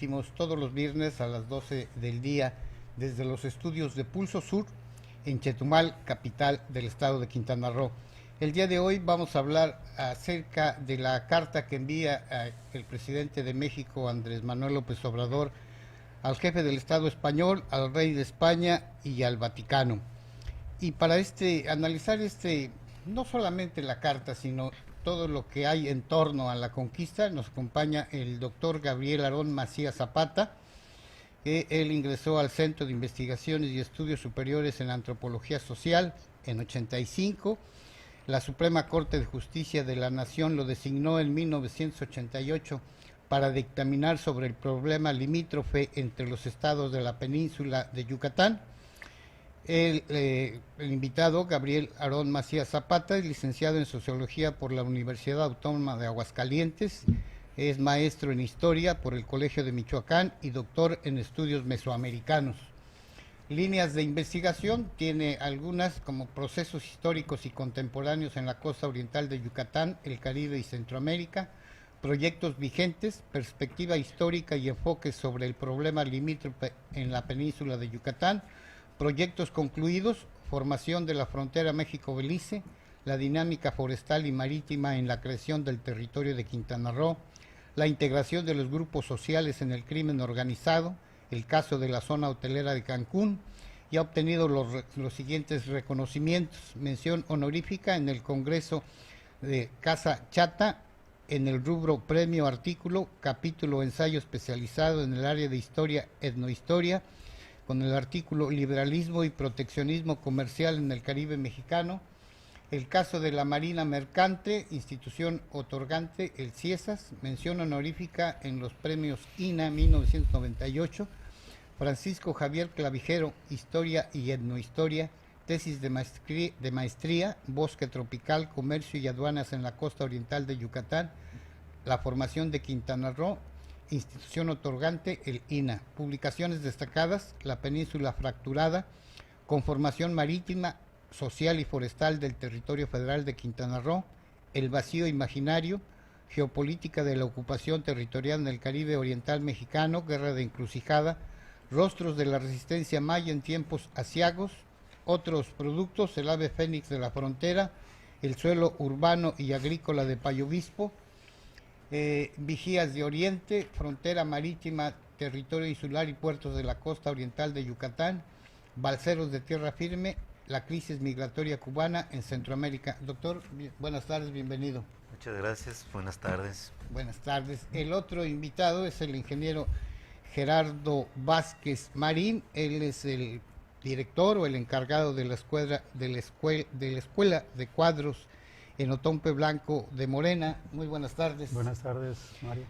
emitimos todos los viernes a las 12 del día desde los estudios de Pulso Sur en Chetumal, capital del estado de Quintana Roo. El día de hoy vamos a hablar acerca de la carta que envía el presidente de México, Andrés Manuel López Obrador, al jefe del Estado español, al rey de España y al Vaticano. Y para analizar no solamente la carta, sino todo lo que hay en torno a la conquista, nos acompaña el doctor Gabriel Aarón Macías Zapata. Él ingresó al Centro de Investigaciones y Estudios Superiores en Antropología Social en 85. La Suprema Corte de Justicia de la Nación lo designó en 1988 para dictaminar sobre el problema limítrofe entre los estados de la península de Yucatán. El invitado, Gabriel Aarón Macías Zapata, es licenciado en Sociología por la Universidad Autónoma de Aguascalientes, es maestro en Historia por el Colegio de Michoacán y doctor en Estudios Mesoamericanos. Líneas de investigación tiene algunas como procesos históricos y contemporáneos en la costa oriental de Yucatán, el Caribe y Centroamérica, proyectos vigentes, perspectiva histórica y enfoques sobre el problema limítrofe en la península de Yucatán, proyectos concluidos, formación de la frontera México-Belice, la dinámica forestal y marítima en la creación del territorio de Quintana Roo, la integración de los grupos sociales en el crimen organizado, el caso de la zona hotelera de Cancún, y ha obtenido los siguientes reconocimientos: mención honorífica en el Congreso de Casa Chata, en el rubro Premio Artículo, capítulo ensayo especializado en el área de historia, etnohistoria, con el artículo Liberalismo y Proteccionismo Comercial en el Caribe Mexicano, el caso de la Marina Mercante, institución otorgante, el CIESAS, mención honorífica en los premios INA 1998, Francisco Javier Clavijero, Historia y Etnohistoria, tesis de maestría, Bosque Tropical, Comercio y Aduanas en la Costa Oriental de Yucatán, la formación de Quintana Roo, institución otorgante, el INA. Publicaciones destacadas: La Península Fracturada, Conformación Marítima, Social y Forestal del Territorio Federal de Quintana Roo, El Vacío Imaginario, Geopolítica de la Ocupación Territorial en el Caribe Oriental Mexicano, Guerra de Encrucijada, Rostros de la Resistencia Maya en Tiempos Aciagos, Otros Productos, El Ave Fénix de la Frontera, El Suelo Urbano y Agrícola de Payo Obispo, Vigías de Oriente, Frontera Marítima, Territorio Insular y Puertos de la Costa Oriental de Yucatán, Balseros de Tierra Firme, la crisis migratoria cubana en Centroamérica. Doctor, buenas tardes, bienvenido. Muchas gracias, buenas tardes. Buenas tardes. El otro invitado es el ingeniero Gerardo Vázquez Marín. Él es el director o el encargado de la escuela de cuadros en Otompe Blanco de Morena. Muy buenas tardes. Buenas tardes, Mario.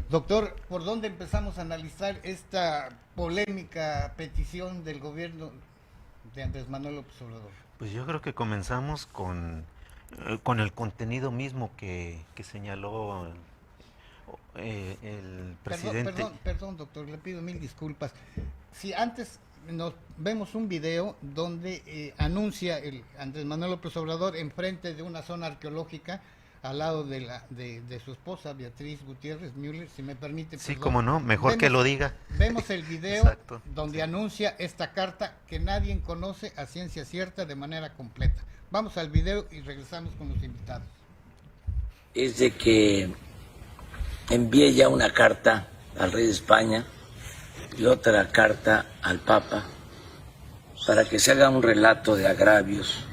Doctor, ¿por dónde empezamos a analizar esta polémica petición del gobierno de Andrés Manuel López Obrador? Pues yo creo que comenzamos con el contenido mismo que señaló el presidente. Perdón, doctor, le pido mil disculpas. Si antes nos vemos un video donde anuncia el Andrés Manuel López Obrador enfrente de una zona arqueológica al lado de su esposa Beatriz Gutiérrez Müller, si me permite. Sí, cómo no, mejor que lo diga. Vemos el video Exacto, donde sí. anuncia esta carta que nadie conoce a ciencia cierta de manera completa. Vamos al video y regresamos con los invitados. Es de que envié ya una carta al rey de España y otra carta al Papa para que se haga un relato de agravios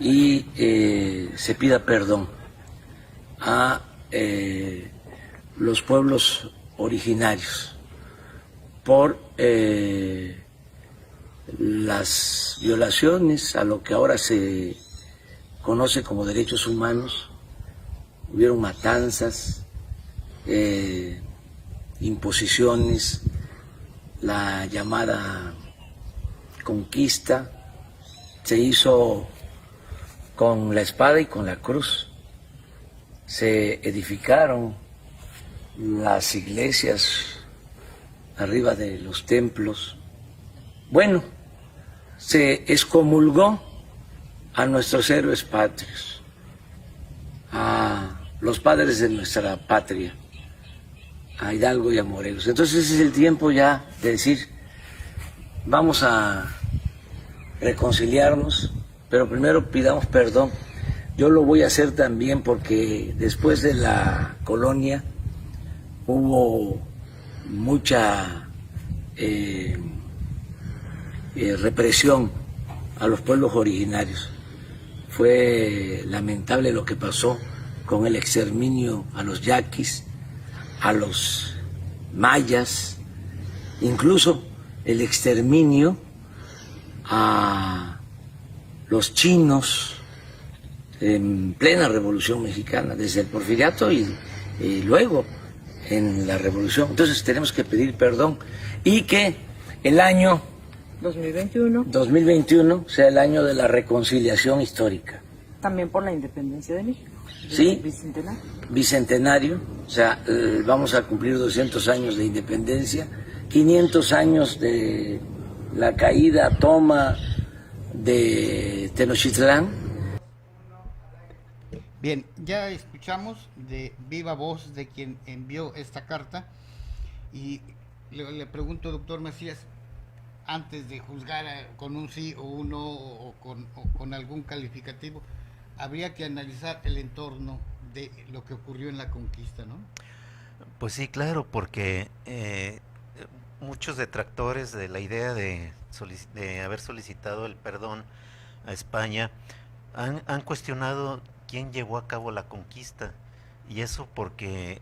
y se pida perdón a los pueblos originarios por las violaciones a lo que ahora se conoce como derechos humanos. Hubieron matanzas, imposiciones, la llamada conquista se hizo con la espada y con la cruz. Se edificaron las iglesias arriba de los templos. Bueno, se excomulgó a nuestros héroes patrios, a los padres de nuestra patria, a Hidalgo y a Morelos. Entonces ese es el tiempo ya de decir, vamos a reconciliarnos, pero primero pidamos perdón. Yo lo voy a hacer también porque después de la colonia hubo mucha represión a los pueblos originarios. Fue lamentable lo que pasó con el exterminio a los yaquis, a los mayas, incluso el exterminio a los chinos en plena Revolución Mexicana, desde el Porfiriato y luego en la Revolución. Entonces tenemos que pedir perdón y que el año 2021 sea el año de la reconciliación histórica. También por la independencia de México. Sí, Bicentenario. Bicentenario, o sea, vamos a cumplir 200 años de independencia, 500 años de la caída, toma de Tenochtitlán. Bien, ya escuchamos de viva voz de quien envió esta carta y le pregunto, doctor Macías, antes de juzgar con un sí o un no o con algún calificativo, habría que analizar el entorno de lo que ocurrió en la conquista, ¿no? Pues sí, claro, porque muchos detractores de la idea de haber solicitado el perdón a España han cuestionado quién llevó a cabo la conquista, y eso porque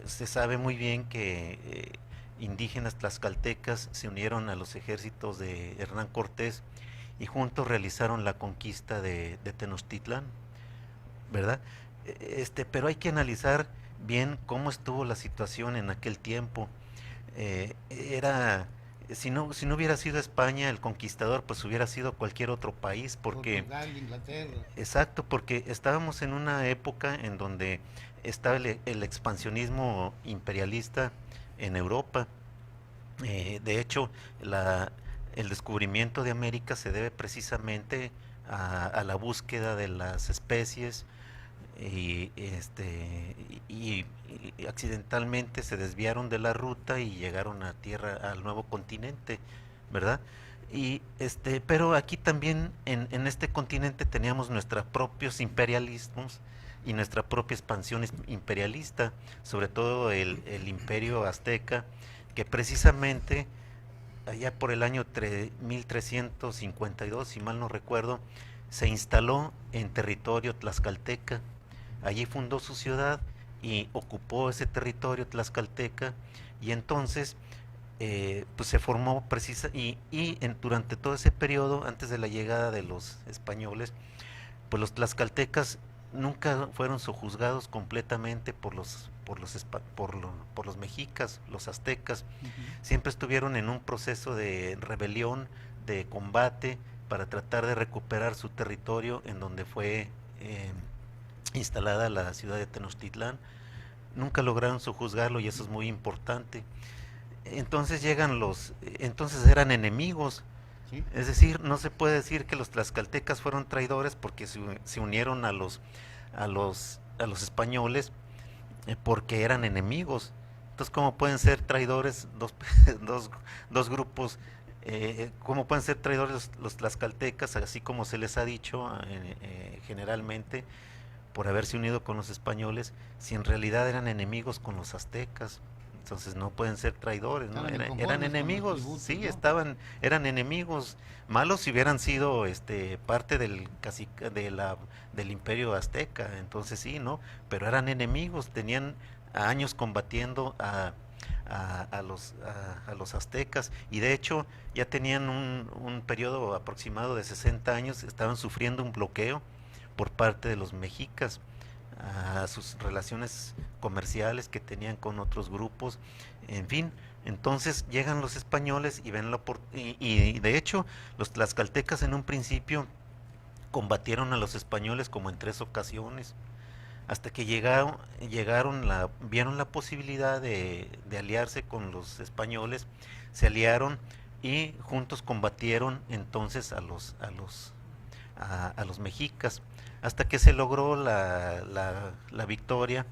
se sabe muy bien que indígenas tlaxcaltecas se unieron a los ejércitos de Hernán Cortés y juntos realizaron la conquista de Tenochtitlán, ¿verdad? Pero hay que analizar bien cómo estuvo la situación en aquel tiempo. Si no hubiera sido España el conquistador, pues hubiera sido cualquier otro país, porque Portugal, Inglaterra. exacto, porque estábamos en una época en donde estaba el expansionismo imperialista en Europa. De hecho, el descubrimiento de América se debe precisamente a la búsqueda de las especies y, y accidentalmente se desviaron de la ruta y llegaron a tierra, al nuevo continente, ¿verdad? Pero aquí también en este continente teníamos nuestros propios imperialismos y nuestra propia expansión imperialista, sobre todo el imperio azteca, que precisamente allá por el año 1352, si mal no recuerdo, se instaló en territorio tlaxcalteca. Allí fundó su ciudad y ocupó ese territorio tlaxcalteca, y entonces pues se formó durante todo ese periodo, antes de la llegada de los españoles, pues los tlaxcaltecas nunca fueron sojuzgados completamente por los mexicas, los aztecas. Siempre estuvieron en un proceso de rebelión, de combate, para tratar de recuperar su territorio en donde fue instalada la ciudad de Tenochtitlán. Nunca lograron sojuzgarlo, y eso es muy importante. Entonces entonces eran enemigos. ¿Sí? Es decir, no se puede decir que los tlaxcaltecas fueron traidores porque se unieron a los españoles, porque eran enemigos. Entonces, ¿cómo pueden ser traidores dos grupos? ¿Cómo pueden ser traidores los tlaxcaltecas, así como se les ha dicho generalmente, por haberse unido con los españoles, si en realidad eran enemigos con los aztecas? Entonces no pueden ser traidores, ¿no? Eran enemigos, tributos, sí, ¿no? Eran enemigos malos si hubieran sido parte del del imperio azteca, entonces sí, ¿no? Pero eran enemigos, tenían años combatiendo a los aztecas, y de hecho ya tenían un periodo aproximado de 60 años, estaban sufriendo un bloqueo por parte de los mexicas a sus relaciones comerciales que tenían con otros grupos, en fin. Entonces llegan los españoles y ven y de hecho los tlaxcaltecas en un principio combatieron a los españoles como en 3 ocasiones, hasta que vieron la posibilidad de aliarse con los españoles, se aliaron y juntos combatieron entonces a los mexicas, hasta que se logró la victoria,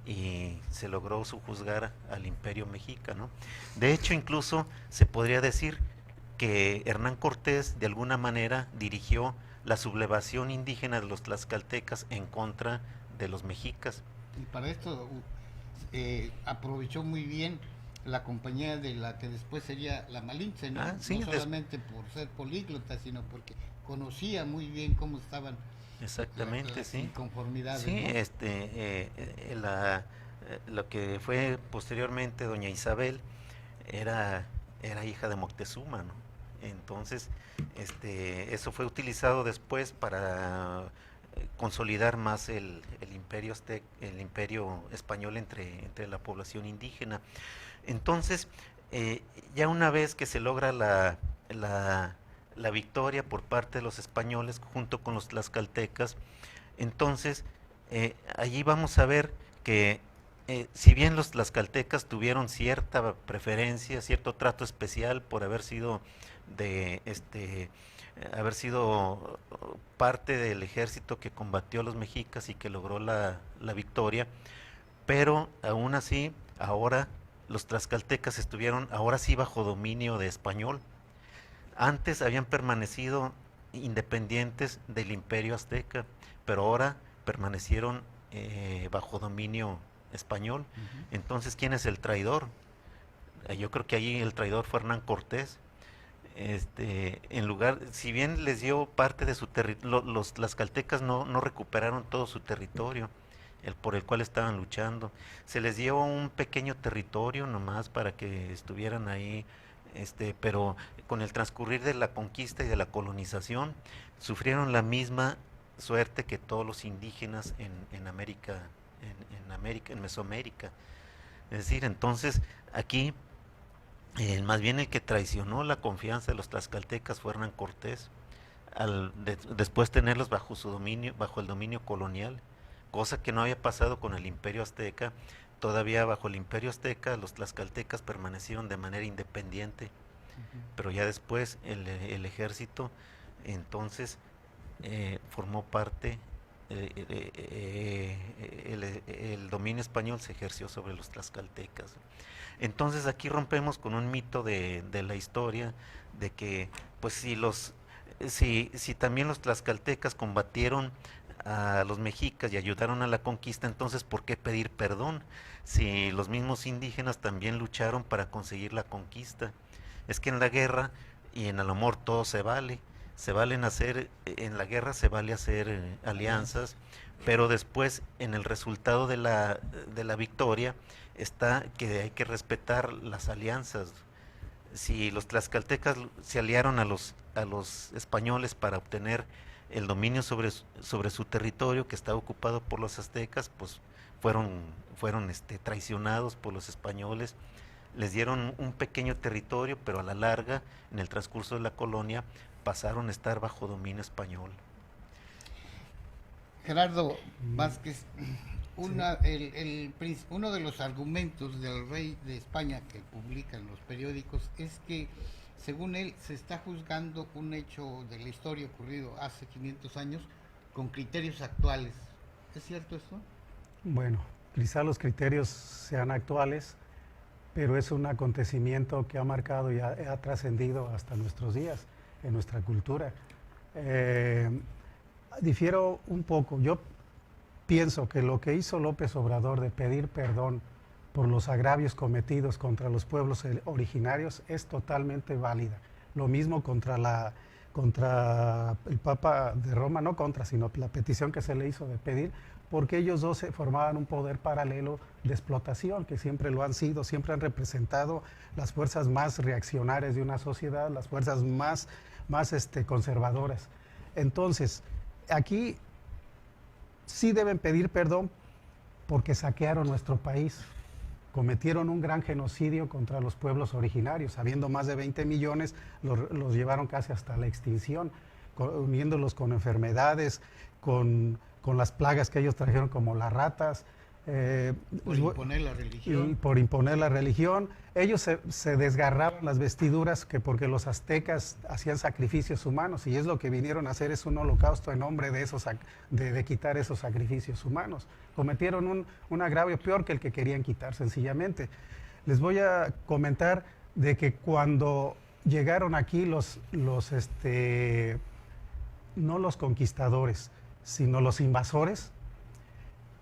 y se logró subjugar al imperio mexica, ¿no? De hecho, incluso se podría decir que Hernán Cortés de alguna manera dirigió la sublevación indígena de los tlaxcaltecas en contra de los mexicas. Y para esto aprovechó muy bien la compañía de la que después sería la Malinche, ¿no? Sí, no solamente por ser políglota, sino porque conocía muy bien cómo estaban exactamente, las sí. inconformidades, Sí, ¿no? lo que fue posteriormente doña Isabel era hija de Moctezuma, ¿no? Entonces, eso fue utilizado después para consolidar más el imperio el imperio español entre la población indígena. Entonces, ya una vez que se logra la victoria por parte de los españoles junto con los tlaxcaltecas, entonces allí vamos a ver que si bien los tlaxcaltecas tuvieron cierta preferencia, cierto trato especial por haber sido haber sido parte del ejército que combatió a los mexicas y que logró la victoria, pero aún así ahora los tlaxcaltecas estuvieron ahora sí bajo dominio de español. Antes habían permanecido independientes del imperio azteca, pero ahora permanecieron bajo dominio español. Entonces, ¿quién es el traidor? Yo creo que allí el traidor fue Hernán Cortés. En lugar, si bien les dio parte de su territorio, los tlaxcaltecas no recuperaron todo su territorio, por el cual estaban luchando. Se les dio un pequeño territorio nomás para que estuvieran ahí, pero con el transcurrir de la conquista y de la colonización, sufrieron la misma suerte que todos los indígenas en América, en Mesoamérica. Es decir, entonces aquí más bien el que traicionó la confianza de los tlaxcaltecas fue Hernán Cortés, después tenerlos bajo su dominio, bajo el dominio colonial, cosa que no había pasado con el imperio azteca. Todavía bajo el imperio azteca los tlaxcaltecas permanecieron de manera independiente, pero ya después el ejército entonces formó parte, el dominio español se ejerció sobre los tlaxcaltecas. Entonces aquí rompemos con un mito de la historia, de que pues si también los tlaxcaltecas combatieron a los mexicas y ayudaron a la conquista, entonces ¿por qué pedir perdón? Si los mismos indígenas también lucharon para conseguir la conquista. Es que en la guerra y en el amor todo se vale. En la guerra se vale hacer alianzas, pero después en el resultado de la victoria está que hay que respetar las alianzas. Si los tlaxcaltecas se aliaron a los españoles para obtener el dominio sobre su territorio que estaba ocupado por los aztecas, pues fueron traicionados por los españoles. Les dieron un pequeño territorio, pero a la larga, en el transcurso de la colonia, pasaron a estar bajo dominio español. Gerardo Vázquez, uno de los argumentos del rey de España que publican los periódicos es que, según él, se está juzgando un hecho de la historia ocurrido hace 500 años con criterios actuales. ¿Es cierto esto? Bueno, quizá los criterios sean actuales, pero es un acontecimiento que ha marcado y ha trascendido hasta nuestros días, en nuestra cultura. Difiero un poco. Yo pienso que lo que hizo López Obrador de pedir perdón por los agravios cometidos contra los pueblos originarios es totalmente válida. Lo mismo contra el Papa de Roma, no contra, sino la petición que se le hizo de pedir, porque ellos dos formaban un poder paralelo de explotación, que siempre lo han sido, siempre han representado las fuerzas más reaccionarias de una sociedad, las fuerzas más conservadoras. Entonces, aquí sí deben pedir perdón porque saquearon nuestro país, cometieron un gran genocidio contra los pueblos originarios, habiendo más de 20 millones, los llevaron casi hasta la extinción, uniéndolos con enfermedades, con las plagas que ellos trajeron como las ratas, Por imponer la religión. Y por imponer la religión. Ellos se desgarraban las vestiduras porque los aztecas hacían sacrificios humanos, y es lo que vinieron a hacer, es un holocausto en nombre de, de quitar esos sacrificios humanos. Cometieron un agravio peor que el que querían quitar, sencillamente. Les voy a comentar de que cuando llegaron aquí no los conquistadores, sino los invasores,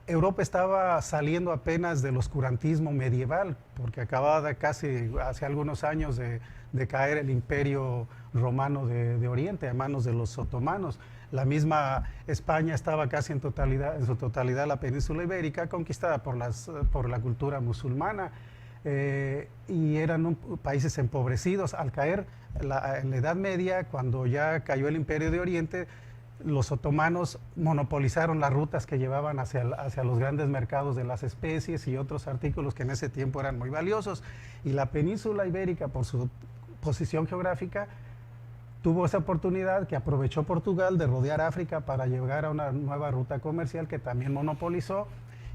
Europa estaba saliendo apenas del oscurantismo medieval, porque acababa casi hace algunos años de caer el imperio romano de Oriente a manos de los otomanos. La misma España estaba casi en su totalidad la península ibérica, conquistada por la cultura musulmana, y eran países empobrecidos. Al caer en la Edad Media, cuando ya cayó el imperio de Oriente, los otomanos monopolizaron las rutas que llevaban hacia los grandes mercados de las especies y otros artículos que en ese tiempo eran muy valiosos. Y la península ibérica, por su posición geográfica, tuvo esa oportunidad que aprovechó Portugal de rodear África para llegar a una nueva ruta comercial que también monopolizó,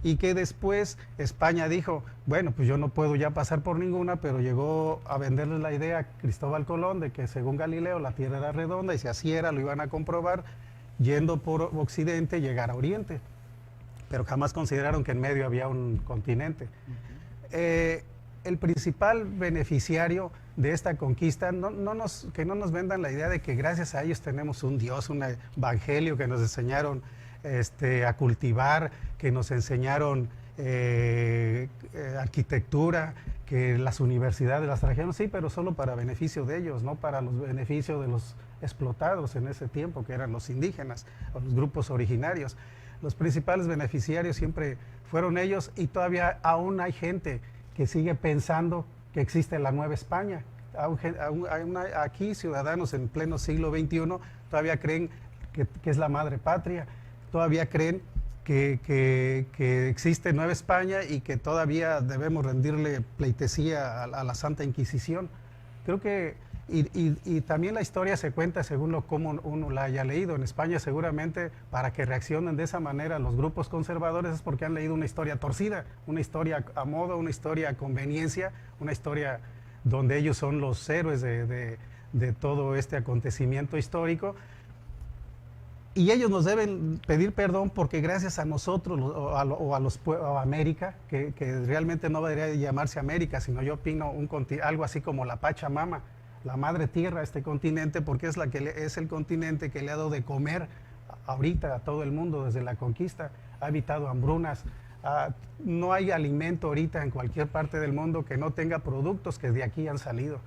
y que después España dijo, bueno, pues yo no puedo ya pasar por ninguna, pero llegó a venderles la idea a Cristóbal Colón de que según Galileo la Tierra era redonda, y si así era lo iban a comprobar yendo por Occidente, llegar a Oriente. Pero jamás consideraron que en medio había un continente. El principal beneficiario de esta conquista, que no nos vendan la idea de que gracias a ellos tenemos un Dios, un evangelio que nos enseñaron a cultivar, que nos enseñaron arquitectura, que las universidades las trajeron, sí, pero solo para beneficio de ellos, no para los beneficios de los explotados en ese tiempo, que eran los indígenas o los grupos originarios. Los principales beneficiarios siempre fueron ellos, y todavía aún hay gente que sigue pensando que existe la Nueva España. Aquí ciudadanos en pleno siglo XXI todavía creen que es la madre patria, todavía creen que existe Nueva España y que todavía debemos rendirle pleitesía a la Santa Inquisición. Creo que, y también la historia se cuenta según cómo uno la haya leído. En España seguramente para que reaccionen de esa manera los grupos conservadores es porque han leído una historia torcida, una historia a modo, una historia a conveniencia, una historia donde ellos son los héroes de todo este acontecimiento histórico. Y ellos nos deben pedir perdón porque gracias a nosotros o a América, que realmente no debería llamarse América, sino yo opino algo así como la Pachamama, la madre tierra, este continente, porque es el continente que le ha dado de comer ahorita a todo el mundo desde la conquista. Ha evitado hambrunas. No hay alimento ahorita en cualquier parte del mundo que no tenga productos que de aquí han salido.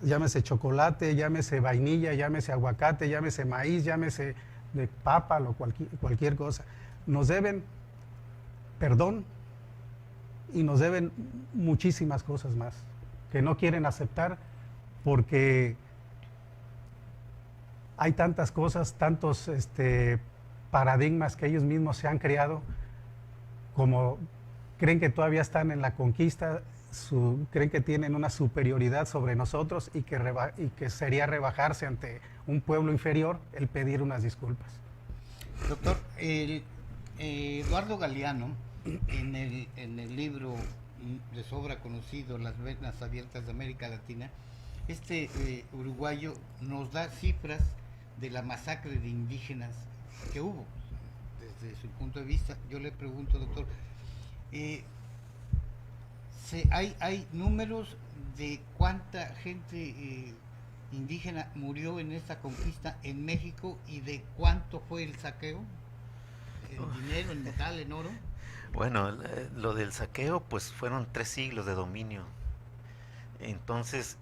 Llámese chocolate, llámese vainilla, llámese aguacate, llámese maíz, llámese de papa o cualquier cosa. Nos deben perdón y nos deben muchísimas cosas más que no quieren aceptar, porque hay tantas cosas, tantos paradigmas que ellos mismos se han creado, como creen que todavía están en la conquista, creen que tienen una superioridad sobre nosotros y que sería rebajarse ante un pueblo inferior el pedir unas disculpas. Doctor, Eduardo Galeano, en el libro de sobra conocido, Las Venas Abiertas de América Latina, uruguayo nos da cifras de la masacre de indígenas que hubo. Desde su punto de vista, yo le pregunto, doctor, ¿hay números de cuánta gente indígena murió en esta conquista en México y de cuánto fue el saqueo? ¿En dinero, en metal, en oro? Bueno, lo del saqueo, pues fueron 3 siglos de dominio. Entonces,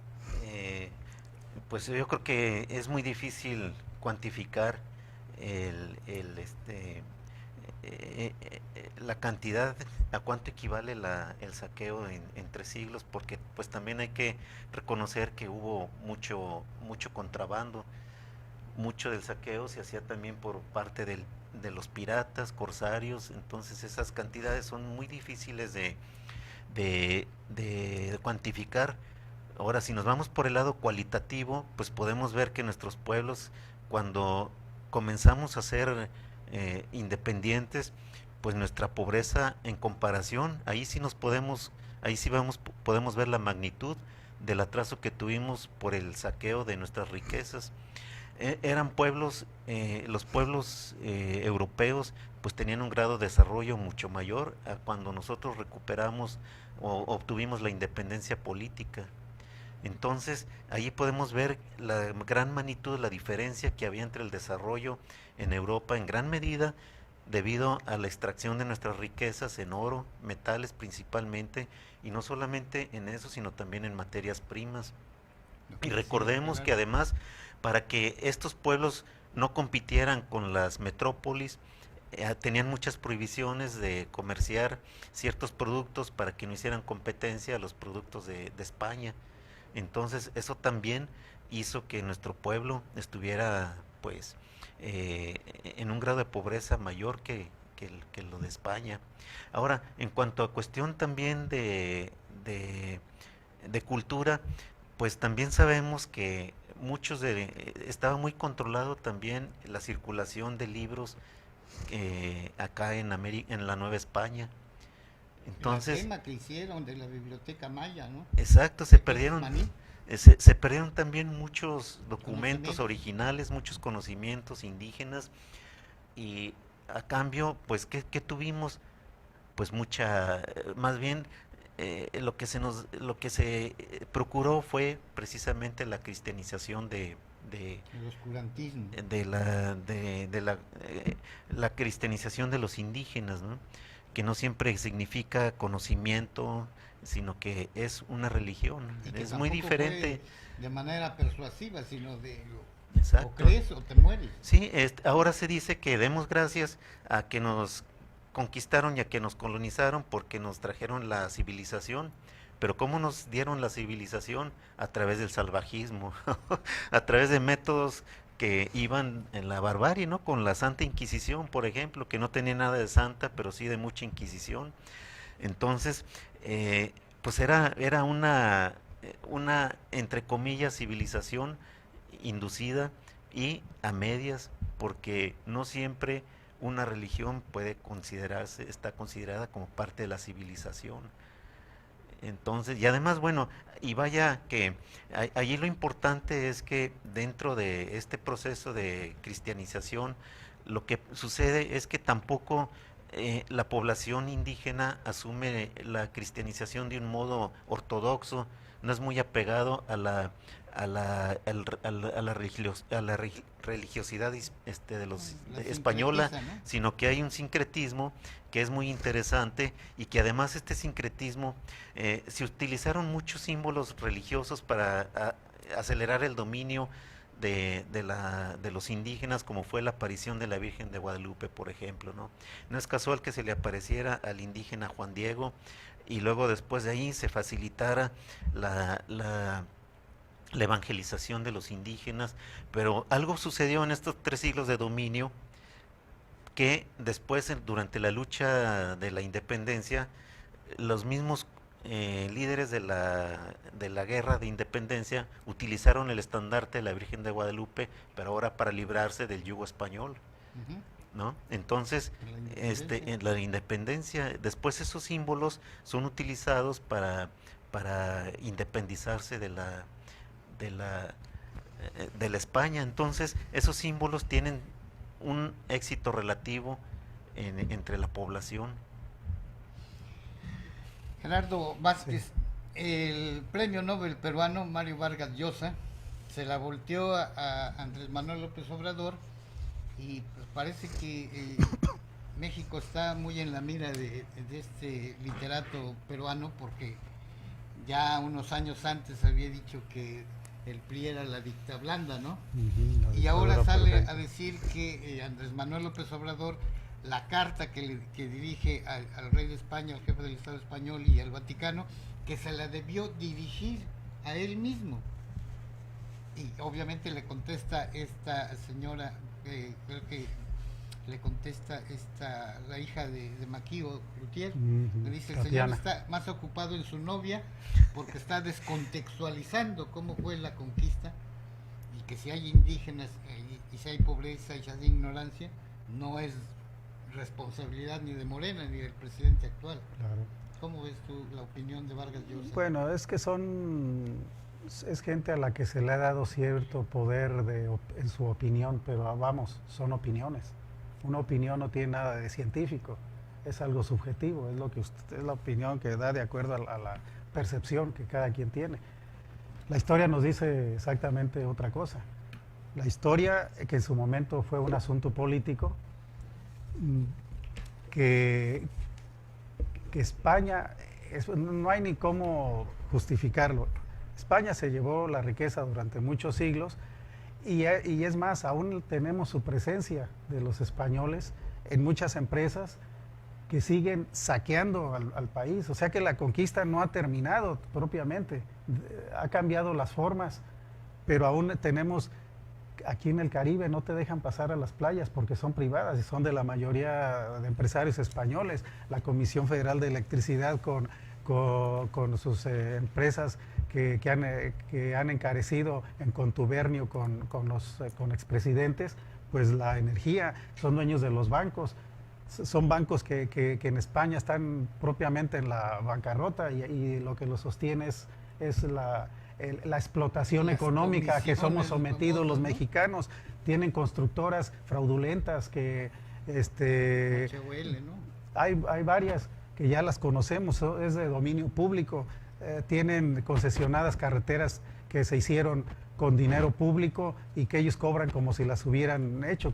pues yo creo que es muy difícil cuantificar la cantidad, a cuánto equivale el saqueo en 3 siglos, porque pues también hay que reconocer que hubo mucho contrabando. Mucho del saqueo se hacía también por parte de los piratas, corsarios. Entonces esas cantidades son muy difíciles de cuantificar. Ahora, si nos vamos por el lado cualitativo, pues podemos ver que nuestros pueblos, cuando comenzamos a ser independientes, pues nuestra pobreza en comparación, ahí sí podemos ver la magnitud del atraso que tuvimos por el saqueo de nuestras riquezas. Eran pueblos, los pueblos europeos pues tenían un grado de desarrollo mucho mayor a cuando nosotros recuperamos o obtuvimos la independencia política. Entonces, ahí podemos ver la gran magnitud, la diferencia que había entre el desarrollo en Europa en gran medida debido a la extracción de nuestras riquezas en oro, metales principalmente, y no solamente en eso, sino también en materias primas. Y recordemos que además, para que estos pueblos no compitieran con las metrópolis, tenían muchas prohibiciones de comerciar ciertos productos para que no hicieran competencia a los productos de España. Entonces eso también hizo que nuestro pueblo estuviera pues en un grado de pobreza mayor que lo de España. Ahora, en cuanto a cuestión también de cultura, pues también sabemos que estaba muy controlado también la circulación de libros acá en la Nueva España. Entonces, la quema que hicieron de la Biblioteca Maya, ¿no? Exacto, se perdieron también muchos documentos originales, muchos conocimientos indígenas, y a cambio, pues, ¿qué tuvimos? Pues más bien lo que se procuró fue precisamente la cristianización el oscurantismo, la cristianización de los indígenas, ¿no? Que no siempre significa conocimiento, sino que es una religión, es muy diferente. De manera persuasiva, sino Exacto. O crees o te mueres. Sí, ahora se dice que demos gracias a que nos conquistaron y a que nos colonizaron porque nos trajeron la civilización. Pero ¿cómo nos dieron la civilización? A través del salvajismo, a través de métodos que iban en la barbarie, ¿no? Con la Santa Inquisición, por ejemplo, que no tenía nada de santa, pero sí de mucha inquisición. Entonces, pues era una, entre comillas, civilización inducida y a medias, porque no siempre una religión está considerada como parte de la civilización. Entonces, y además, bueno, y vaya que allí lo importante es que dentro de este proceso de cristianización, lo que sucede es que tampoco la población indígena asume la cristianización de un modo ortodoxo, no es muy apegado a la religiosidad de los española, ¿no? Sino que hay un sincretismo que es muy interesante y que además este sincretismo se utilizaron muchos símbolos religiosos para acelerar el dominio de los indígenas, como fue la aparición de la Virgen de Guadalupe, por ejemplo, ¿no? No es casual que se le apareciera al indígena Juan Diego y luego después de ahí se facilitara la evangelización de los indígenas, pero algo sucedió en estos 3 siglos de dominio que después, durante la lucha de la independencia, los mismos líderes de la guerra de independencia utilizaron el estandarte de la Virgen de Guadalupe, pero ahora para librarse del yugo español, ¿no? Entonces, en la independencia, después esos símbolos son utilizados para independizarse de la España. Entonces esos símbolos tienen un éxito relativo entre la población. Gerardo Vázquez, el premio Nobel peruano Mario Vargas Llosa se la volteó a Andrés Manuel López Obrador y pues parece que México está muy en la mira de este literato peruano, porque ya unos años antes había dicho que el PRI era la dicta blanda, ¿no? Y ahora sale a decir que Andrés Manuel López Obrador, la carta que dirige al rey de España, al jefe del Estado español y al Vaticano, que se la debió dirigir a él mismo. Y obviamente le contesta esta señora, creo que le contesta la hija de Maquío Cloutier, le dice: el Tatiana. señor está más ocupado en su novia porque está descontextualizando cómo fue la conquista, y que si hay indígenas y si hay pobreza y si hay ignorancia, no es responsabilidad ni de Morena ni del presidente actual. Claro. ¿Cómo ves tú la opinión de Vargas Llosa? Bueno, es que es gente a la que se le ha dado cierto poder en su opinión, pero vamos, son opiniones. Una opinión no tiene nada de científico, es algo subjetivo, es la opinión que da de acuerdo a la percepción que cada quien tiene. La historia nos dice exactamente otra cosa. La historia, que en su momento fue un asunto político, que España, no hay ni cómo justificarlo. España se llevó la riqueza durante muchos siglos y es más, aún tenemos su presencia de los españoles en muchas empresas que siguen saqueando al país. O sea que la conquista no ha terminado propiamente, ha cambiado las formas, pero aún tenemos, aquí en el Caribe no te dejan pasar a las playas porque son privadas y son de la mayoría de empresarios españoles. La Comisión Federal de Electricidad con sus empresas que han encarecido en contubernio con expresidentes, pues la energía, son dueños de los bancos. Son bancos que en España están propiamente en la bancarrota y lo que los sostiene es la explotación económica a que somos sometidos los mexicanos. Tienen constructoras fraudulentas que ¿no? hay varias que ya las conocemos, es de dominio público. Tienen concesionadas carreteras que se hicieron con dinero público y que ellos cobran como si las hubieran hecho,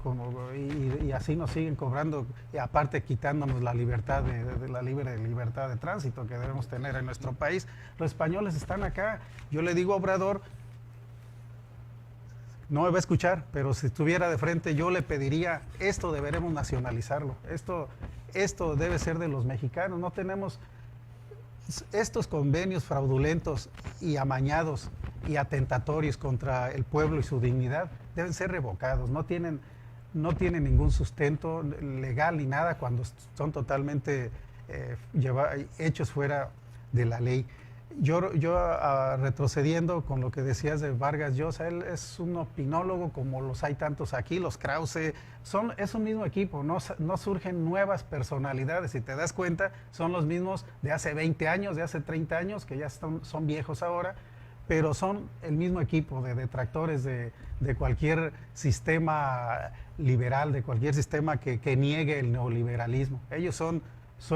y así nos siguen cobrando, y aparte quitándonos la libertad la libertad de tránsito que debemos tener en nuestro país. Los españoles están acá. Yo le digo a Obrador, no me va a escuchar, pero si estuviera de frente yo le pediría, esto deberemos nacionalizarlo, esto debe ser de los mexicanos. No tenemos estos convenios fraudulentos y amañados y atentatorios contra el pueblo y su dignidad, deben ser revocados. No tienen ningún sustento legal ni nada cuando son totalmente hechos fuera de la ley. Yo retrocediendo con lo que decías de Vargas Llosa, él es un opinólogo como los hay tantos aquí, los Krause, es un mismo equipo, no surgen nuevas personalidades. Si te das cuenta, son los mismos de hace 20 años, de hace 30 años, que ya son viejos ahora, pero son el mismo equipo de detractores de cualquier sistema liberal, de cualquier sistema que niegue el neoliberalismo. Ellos son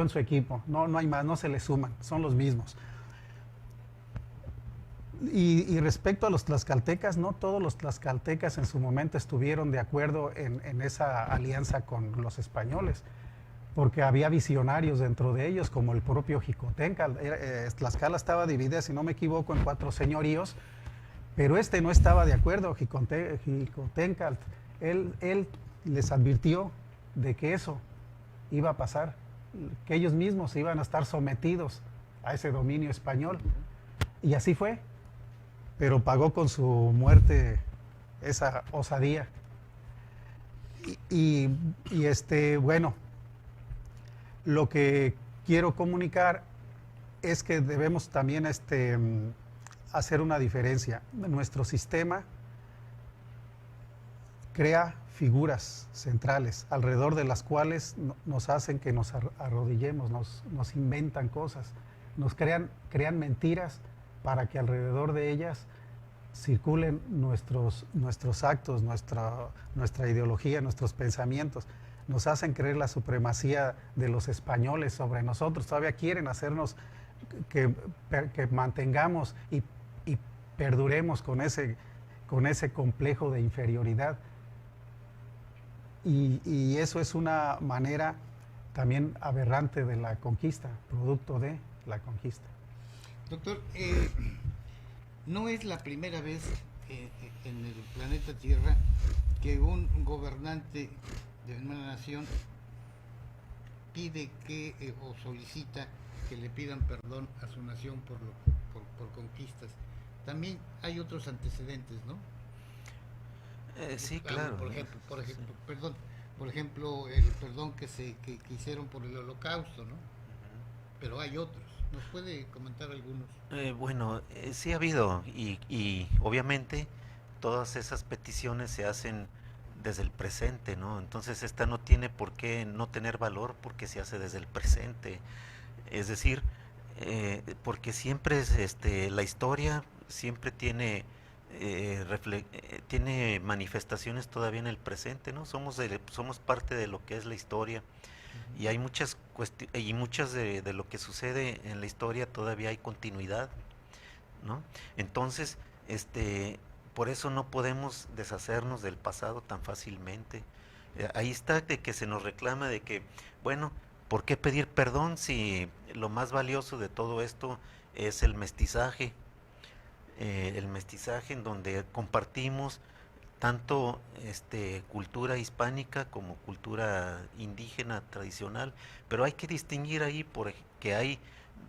su equipo, no hay más, no se les suman, son los mismos. Y respecto a los tlaxcaltecas, no todos los tlaxcaltecas en su momento estuvieron de acuerdo en esa alianza con los españoles, porque había visionarios dentro de ellos, como el propio Xicoténcatl. Tlaxcala estaba dividida, si no me equivoco, en 4 señoríos, pero no estaba de acuerdo. Xicoténcatl, él les advirtió de que eso iba a pasar, que ellos mismos iban a estar sometidos a ese dominio español, y así fue. Pero pagó con su muerte esa osadía. Bueno, lo que quiero comunicar es que debemos también hacer una diferencia. Nuestro sistema crea figuras centrales alrededor de las cuales nos hacen que nos arrodillemos, nos inventan cosas, nos crean mentiras para que alrededor de ellas circulen nuestros actos, nuestra ideología, nuestros pensamientos. Nos hacen creer la supremacía de los españoles sobre nosotros. Todavía quieren hacernos que mantengamos y perduremos con ese complejo de inferioridad. Y eso es una manera también aberrante de la conquista, producto de la conquista. Doctor, no es la primera vez en el planeta Tierra que un gobernante de una nación pide o solicita que le pidan perdón a su nación por conquistas. También hay otros antecedentes, ¿no? Sí, claro. Por ejemplo, sí. Por ejemplo, el perdón que hicieron por el Holocausto, ¿no? Pero hay otros. ¿Nos puede comentar algunos? Bueno, sí ha habido y obviamente todas esas peticiones se hacen desde el presente, ¿no? Entonces esta no tiene por qué no tener valor porque se hace desde el presente. Es decir, porque siempre es, la historia siempre tiene tiene manifestaciones todavía en el presente, ¿no? Somos parte de lo que es la historia y hay muchas de lo que sucede en la historia todavía hay continuidad, ¿no? Entonces, por eso no podemos deshacernos del pasado tan fácilmente. Ahí está de que se nos reclama de que, bueno, ¿por qué pedir perdón si lo más valioso de todo esto es el mestizaje? El mestizaje en donde compartimos tanto cultura hispánica como cultura indígena tradicional, pero hay que distinguir ahí porque hay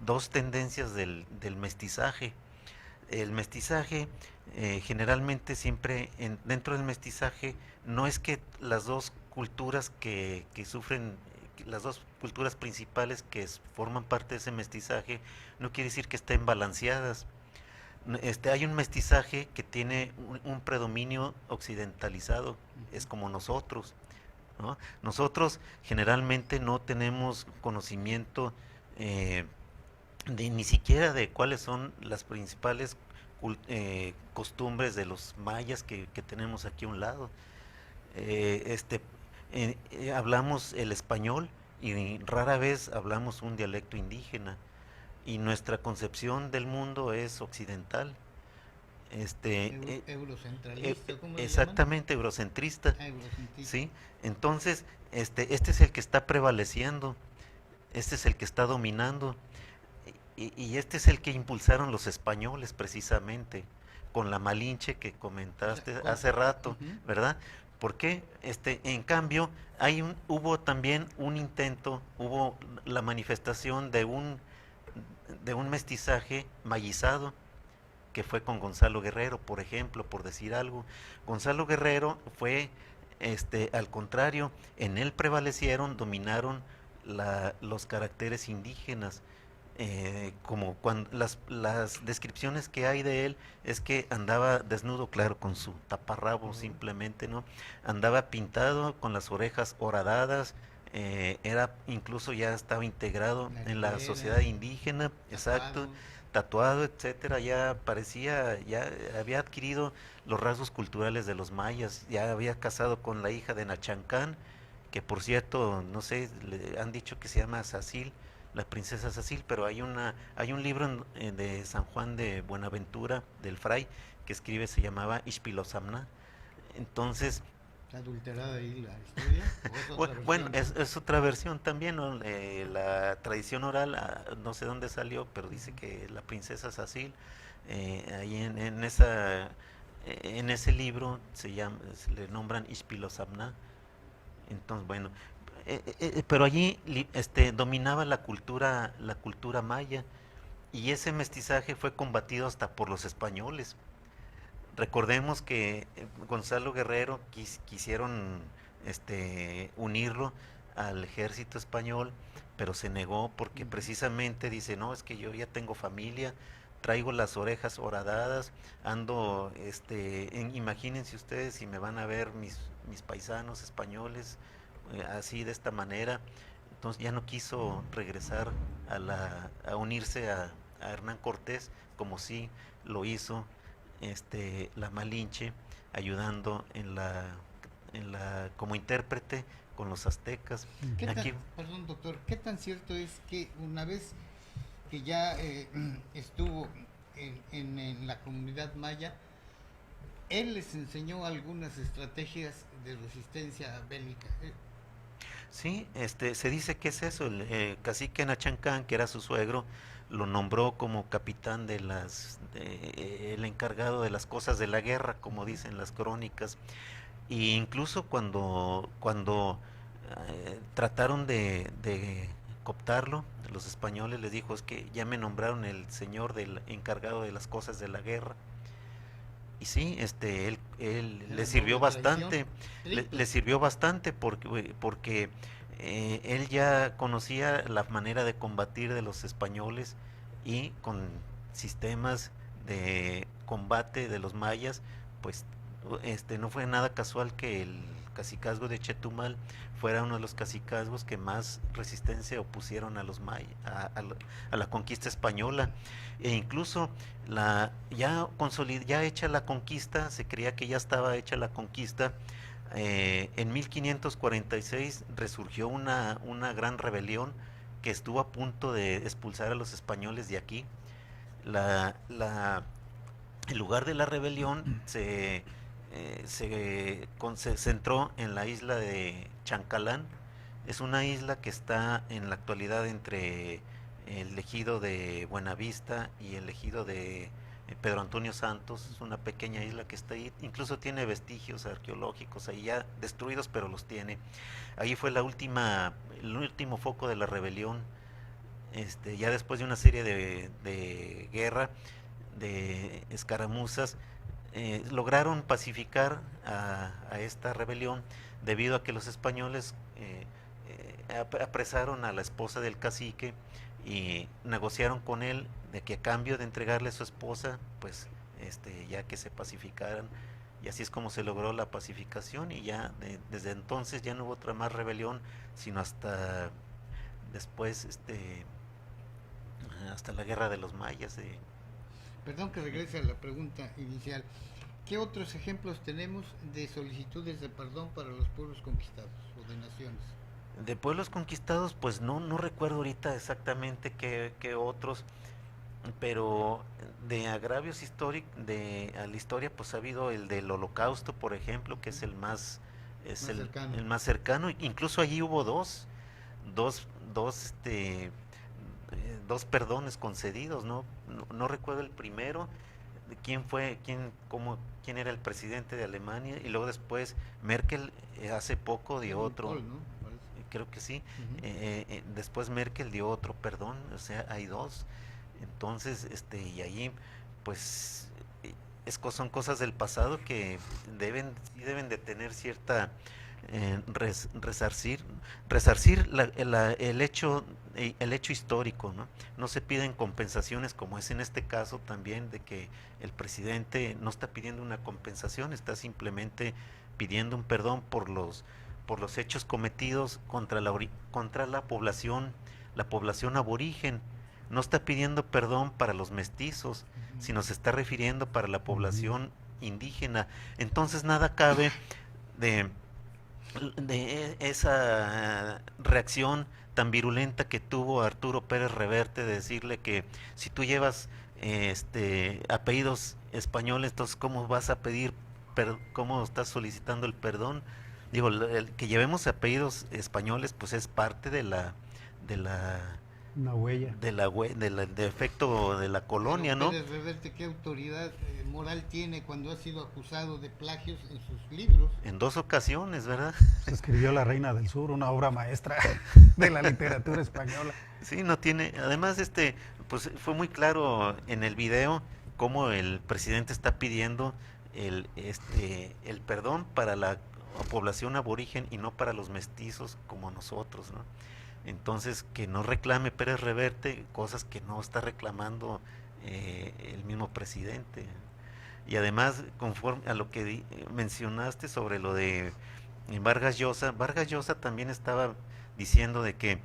dos tendencias del mestizaje. El mestizaje generalmente siempre dentro del mestizaje no es que las dos culturas que sufren, las dos culturas principales que forman parte de ese mestizaje, no quiere decir que estén balanceadas. Hay un mestizaje que tiene un predominio occidentalizado, es como nosotros, ¿no? Nosotros generalmente no tenemos conocimiento ni siquiera de cuáles son las principales costumbres de los mayas que tenemos aquí a un lado. Hablamos el español y rara vez hablamos un dialecto indígena. Y nuestra concepción del mundo es occidental, eurocentralista, ¿cómo le exactamente llaman? eurocentrista, Eurocentrista. ¿sí? Entonces, este es el que está prevaleciendo, este es el que está dominando, y este es el que impulsaron los españoles precisamente, con la Malinche que comentaste hace rato, ¿verdad? Porque en cambio hubo también un intento, hubo la manifestación de un mestizaje mayizado, que fue con Gonzalo Guerrero, por ejemplo, por decir algo. Gonzalo Guerrero fue, al contrario, en él dominaron los caracteres indígenas, como cuando las descripciones que hay de él es que andaba desnudo, claro, con su taparrabo simplemente, ¿no? Andaba pintado con las orejas horadadas, era incluso ya estaba integrado en la sociedad indígena, exacto, tatuado, etcétera, ya parecía, ya había adquirido los rasgos culturales de los mayas, ya había casado con la hija de Nachancán, que por cierto, no sé, le han dicho que se llama Sacil, la princesa Sacil, pero hay un libro de San Juan de Buenaventura, del fray, que escribe, se llamaba Ixpilosamna. Entonces, ¿Adulterada ahí la historia? ¿O es otra bueno, versión? es otra versión también, ¿no? La tradición oral, no sé dónde salió, pero dice que la princesa Sacil, ahí en ese libro se le nombran Ixpilosamna. Entonces, bueno, pero allí dominaba la cultura maya, y ese mestizaje fue combatido hasta por los españoles. Recordemos que Gonzalo Guerrero quisieron unirlo al ejército español, pero se negó porque precisamente dice, no, es que yo ya tengo familia, traigo las orejas horadadas, ando, imagínense ustedes si me van a ver mis paisanos españoles, así de esta manera. Entonces ya no quiso regresar a unirse a Hernán Cortés, como sí lo hizo la Malinche, ayudando como intérprete con los aztecas. Perdón, doctor, ¿qué tan cierto es que una vez que ya estuvo en la comunidad maya, él les enseñó algunas estrategias de resistencia bélica? Sí, se dice que es eso, el cacique Nachancán, que era su suegro, lo nombró como capitán el encargado de las cosas de la guerra, como dicen las crónicas. Y incluso cuando trataron de cooptarlo, los españoles les dijo, es que ya me nombraron el señor del encargado de las cosas de la guerra. Y sí, él le sirvió bastante, le sirvió bastante porque él ya conocía la manera de combatir de los españoles, y con sistemas de combate de los mayas, pues no fue nada casual que el cacicazgo de Chetumal fuera uno de los cacicazgos que más resistencia opusieron a los a la conquista española, e incluso ya hecha la conquista, se creía que ya estaba hecha la conquista. En 1546 resurgió una gran rebelión que estuvo a punto de expulsar a los españoles de aquí. El lugar de la rebelión se centró en la isla de Chancalán. Es una isla que está en la actualidad entre el ejido de Buenavista y el ejido de Pedro Antonio Santos. Es una pequeña isla que está ahí, incluso tiene vestigios arqueológicos ahí ya destruidos, pero los tiene. Ahí fue el último foco de la rebelión. Ya después de una serie de guerra, de escaramuzas, lograron pacificar a esta rebelión debido a que los españoles apresaron a la esposa del cacique y negociaron con él de que a cambio de entregarle a su esposa, pues ya que se pacificaran, y así es como se logró la pacificación, y ya desde entonces ya no hubo otra más rebelión, sino hasta después hasta la guerra de los mayas. Perdón que regrese a la pregunta inicial. ¿Qué otros ejemplos tenemos de solicitudes de perdón para los pueblos conquistados o de naciones? De pueblos conquistados, pues no recuerdo ahorita exactamente qué otros, pero de agravios históricos a la historia, pues ha habido el del Holocausto, por ejemplo, que es el más cercano. Incluso allí hubo dos perdones concedidos, no recuerdo el primero, de quién era el presidente de Alemania, y luego después Merkel hace poco dio otro. Kohl, ¿no? Creo que sí. Uh-huh. Después Merkel dio otro perdón, o sea, hay dos. Entonces, y ahí, pues, son cosas del pasado que deben de tener cierta resarcir el hecho histórico, ¿no? No se piden compensaciones, como es en este caso también, de que el presidente no está pidiendo una compensación, está simplemente pidiendo un perdón por los hechos cometidos contra la población aborigen. No está pidiendo perdón para los mestizos, sino se está refiriendo para la población indígena. Entonces nada cabe de esa reacción tan virulenta que tuvo Arturo Pérez Reverte, de decirle que si tú llevas apellidos españoles, entonces ¿cómo vas a pedir cómo estás solicitando el perdón? Digo, el que llevemos apellidos españoles, pues es parte de una huella, del efecto de la colonia, ¿no? Pérez Reverte, ¿qué autoridad moral tiene cuando ha sido acusado de plagios en sus libros? En 2 ocasiones, ¿verdad? Se escribió La Reina del Sur, una obra maestra de la literatura española. Sí, no tiene, además pues fue muy claro en el video cómo el presidente está pidiendo el perdón para la población aborigen y no para los mestizos como nosotros, ¿no? Entonces, que no reclame Pérez Reverte cosas que no está reclamando el mismo presidente. Y además, conforme a lo que mencionaste sobre lo de Vargas Llosa también estaba diciendo de que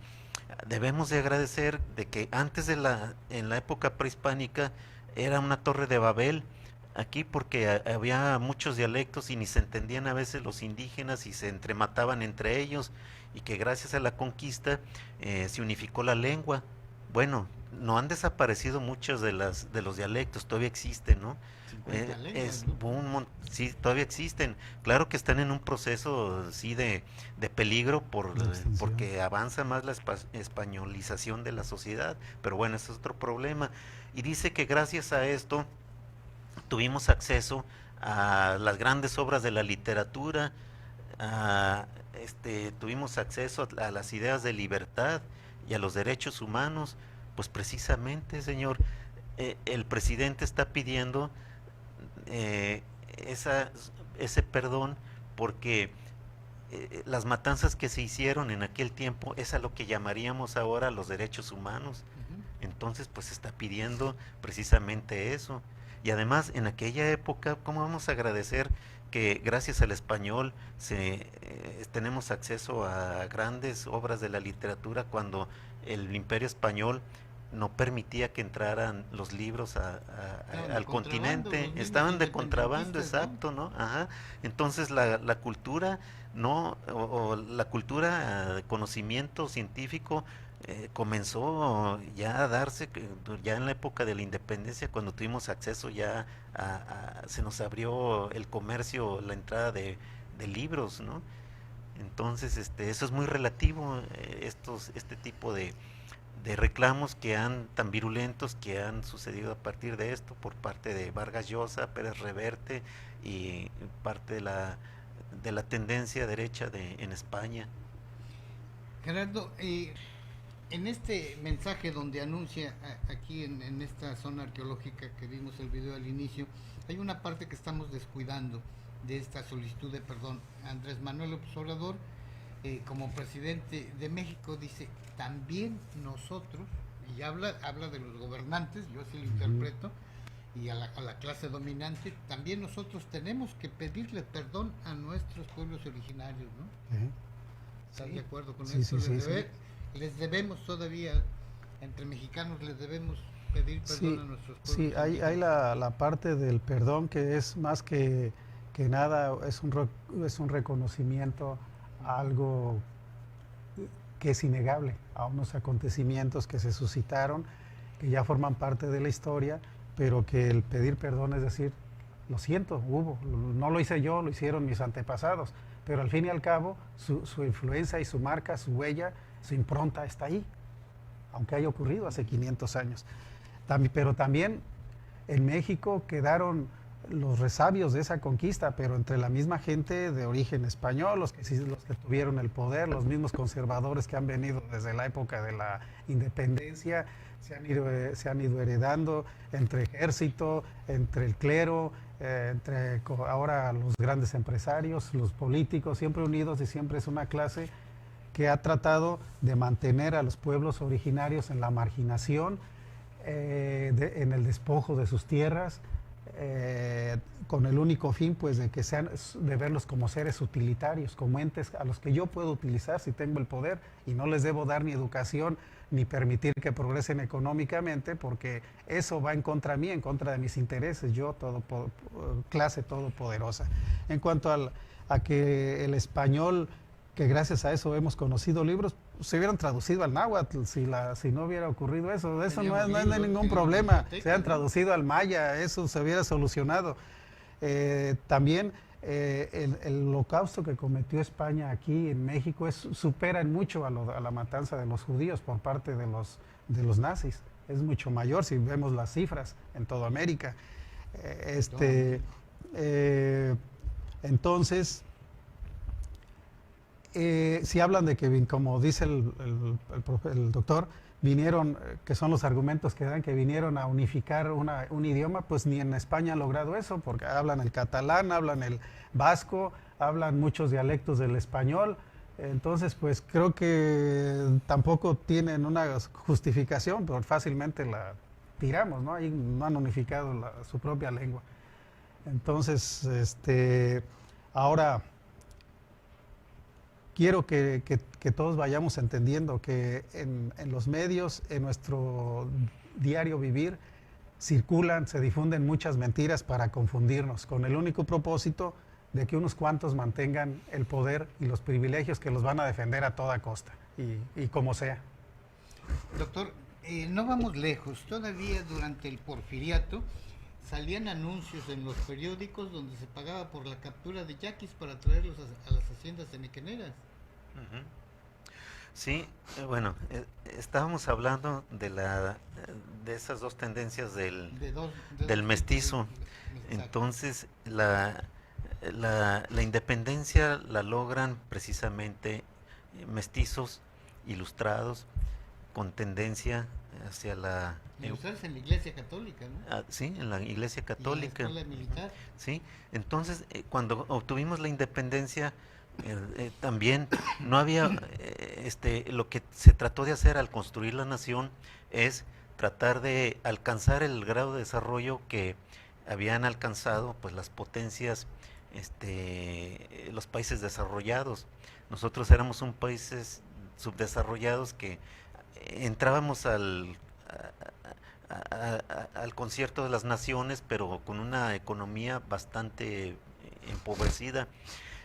debemos de agradecer de que antes en la época prehispánica era una torre de Babel aquí, porque había muchos dialectos y ni se entendían a veces los indígenas y se entremataban entre ellos, y que gracias a la conquista se unificó la lengua. Bueno, no han desaparecido muchos de los dialectos, todavía existen, ¿no? Sí, todavía existen. Claro que están en un proceso sí de peligro porque avanza más la españolización de la sociedad, pero bueno, ese es otro problema. Y dice que gracias a esto tuvimos acceso a las grandes obras de la literatura, tuvimos acceso a las ideas de libertad y a los derechos humanos. Pues precisamente, señor, el presidente está pidiendo ese perdón porque las matanzas que se hicieron en aquel tiempo es a lo que llamaríamos ahora los derechos humanos. Entonces, pues está pidiendo precisamente eso. Y además, en aquella época, ¿cómo vamos a agradecer que gracias al español tenemos acceso a grandes obras de la literatura cuando el Imperio Español no permitía que entraran los libros al continente? Estaban de contrabando, exacto, ¿no? Ajá. Entonces la cultura, no, o la cultura de conocimiento científico comenzó ya a darse ya en la época de la independencia, cuando tuvimos acceso ya se nos abrió el comercio, la entrada de libros, ¿no? Entonces eso es muy relativo, este tipo de reclamos tan virulentos que han sucedido a partir de esto por parte de Vargas Llosa, Pérez Reverte y parte de la tendencia derecha en España. Gerardo, en este mensaje donde anuncia aquí en esta zona arqueológica que vimos el video al inicio, hay una parte que estamos descuidando de esta solicitud de perdón. Andrés Manuel López Obrador, como presidente de México, dice, también nosotros, y habla de los gobernantes, yo así lo interpreto, y a la clase dominante, también nosotros tenemos que pedirle perdón a nuestros pueblos originarios, ¿no? ¿Estás de acuerdo con eso? Les debemos todavía, entre mexicanos, les debemos pedir perdón a nuestros pueblos. Sí, hay la parte del perdón que es más que nada, es un reconocimiento a algo que es innegable, a unos acontecimientos que se suscitaron, que ya forman parte de la historia, pero que el pedir perdón es decir, lo siento, no lo hice yo, lo hicieron mis antepasados, pero al fin y al cabo su influencia y su marca, su huella, su impronta está ahí, aunque haya ocurrido hace 500 años. Pero también en México quedaron los resabios de esa conquista, pero entre la misma gente de origen español, los que tuvieron el poder, los mismos conservadores que han venido desde la época de la independencia, se han ido heredando entre ejército, entre el clero, entre ahora los grandes empresarios, los políticos, siempre unidos, y siempre es una clase que ha tratado de mantener a los pueblos originarios en la marginación, en el despojo de sus tierras, con el único fin pues de verlos como seres utilitarios, como entes a los que yo puedo utilizar si tengo el poder, y no les debo dar ni educación ni permitir que progresen económicamente, porque eso va en contra mí, en contra de mis intereses, yo, clase todopoderosa. En cuanto a que el español, que gracias a eso hemos conocido libros, se hubieran traducido al náhuatl si no hubiera ocurrido eso. No hay ningún problema. Se han traducido al maya, eso se hubiera solucionado. También el holocausto que cometió España aquí en México supera en mucho a la matanza de los judíos por parte de los nazis. Es mucho mayor si vemos las cifras en toda América. Entonces, si hablan de que, como dice el doctor, vinieron, que son los argumentos que dan, que vinieron a unificar un idioma, pues ni en España han logrado eso, porque hablan el catalán, hablan el vasco, hablan muchos dialectos del español. Entonces, pues creo que tampoco tienen una justificación, pero fácilmente la tiramos, ¿no? Ahí no han unificado su propia lengua. Entonces, ahora quiero que todos vayamos entendiendo que en los medios, en nuestro diario vivir, se difunden muchas mentiras para confundirnos, con el único propósito de que unos cuantos mantengan el poder y los privilegios que los van a defender a toda costa, y como sea. Doctor, no vamos lejos. Todavía durante el porfiriato salían anuncios en los periódicos donde se pagaba por la captura de yaquis para traerlos a las haciendas enequeneras. Sí, bueno, estábamos hablando de esas dos tendencias del mestizo. Entonces, la independencia la logran precisamente mestizos ilustrados con tendencia hacia la... Ilustrados en la Iglesia Católica, ¿no? Sí, en la Iglesia Católica. Y en la escuela militar. Sí, entonces cuando obtuvimos la independencia, también no había, lo que se trató de hacer al construir la nación es tratar de alcanzar el grado de desarrollo que habían alcanzado pues las potencias, los países desarrollados. Nosotros éramos un países subdesarrollados que entrábamos al concierto de las naciones, pero con una economía bastante empobrecida.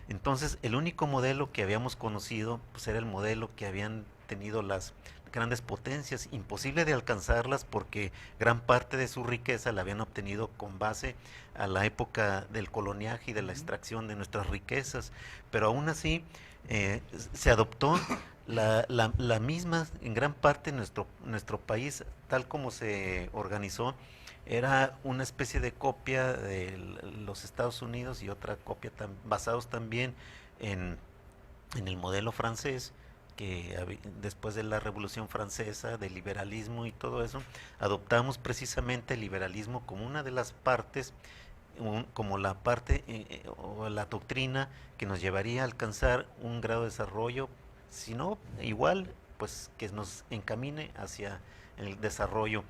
Entonces, el único modelo que habíamos conocido pues era el modelo que habían tenido las grandes potencias, imposible de alcanzarlas porque gran parte de su riqueza la habían obtenido con base a la época del coloniaje y de la extracción de nuestras riquezas, pero aún así se adoptó la misma, en gran parte nuestro país, tal como se organizó, era una especie de copia de los Estados Unidos y otra copia basados también en el modelo francés, que después de la Revolución Francesa, del liberalismo y todo eso, adoptamos precisamente el liberalismo como una de las partes, como la parte o la doctrina que nos llevaría a alcanzar un grado de desarrollo, si no igual, pues que nos encamine hacia el desarrollo.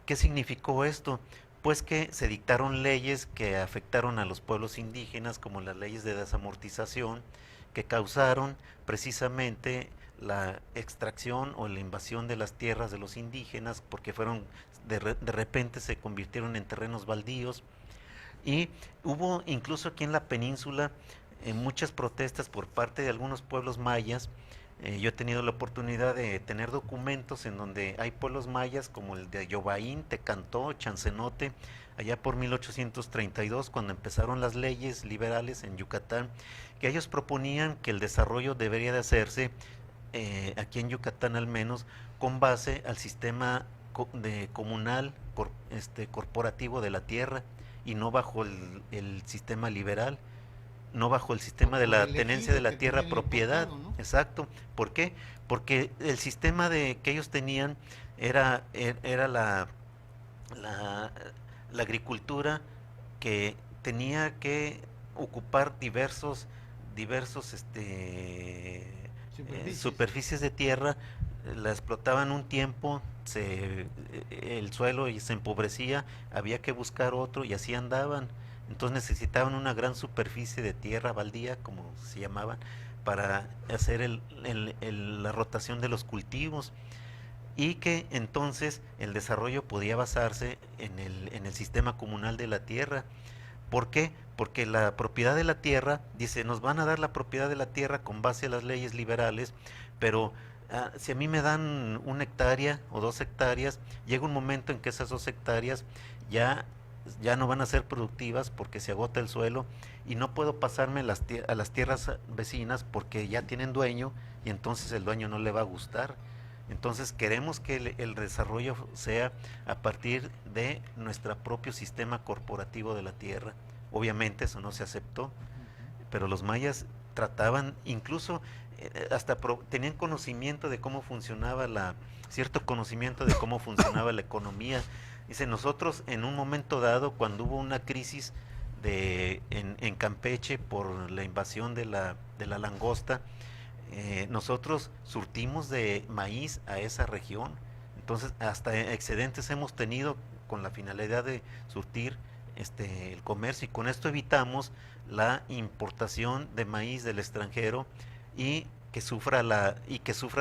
¿Qué significó esto? Pues que se dictaron leyes que afectaron a los pueblos indígenas, como las leyes de desamortización, que causaron precisamente la extracción o la invasión de las tierras de los indígenas, porque de repente se convirtieron en terrenos baldíos, y hubo incluso aquí en la península muchas protestas por parte de algunos pueblos mayas. Yo he tenido la oportunidad de tener documentos en donde hay pueblos mayas como el de Yobaín, Tecantó, Chancenote, allá por 1832, cuando empezaron las leyes liberales en Yucatán, que ellos proponían que el desarrollo debería de hacerse, aquí en Yucatán al menos, con base al sistema comunal, corporativo de la tierra, y no bajo el sistema liberal, no bajo el sistema de la tenencia de la tierra propiedad, ¿no? Exacto. ¿Por qué? Porque el sistema que ellos tenían era la agricultura, que tenía que ocupar diversos superficies de tierra, la explotaban un tiempo, el suelo se empobrecía, había que buscar otro y así andaban. Entonces necesitaban una gran superficie de tierra baldía, como se llamaban, para hacer la rotación de los cultivos, y que entonces el desarrollo podía basarse en el sistema comunal de la tierra. ¿Por qué? Porque la propiedad de la tierra, dice, nos van a dar la propiedad de la tierra con base a las leyes liberales, pero si a mí me dan 1 hectárea o 2 hectáreas, llega un momento en que esas 2 hectáreas ya no van a ser productivas porque se agota el suelo, y no puedo pasarme a las tierras vecinas porque ya tienen dueño, y entonces el dueño no le va a gustar. Entonces queremos que el desarrollo sea a partir de nuestro propio sistema corporativo de la tierra. Obviamente eso no se aceptó, pero los mayas trataban, incluso hasta tenían conocimiento de cómo funcionaba cierto conocimiento de cómo funcionaba la economía. Dice, nosotros en un momento dado, cuando hubo una crisis en Campeche por la invasión de la langosta, nosotros surtimos de maíz a esa región. Entonces hasta excedentes hemos tenido con la finalidad de surtir el comercio, y con esto evitamos la importación de maíz del extranjero y que sufra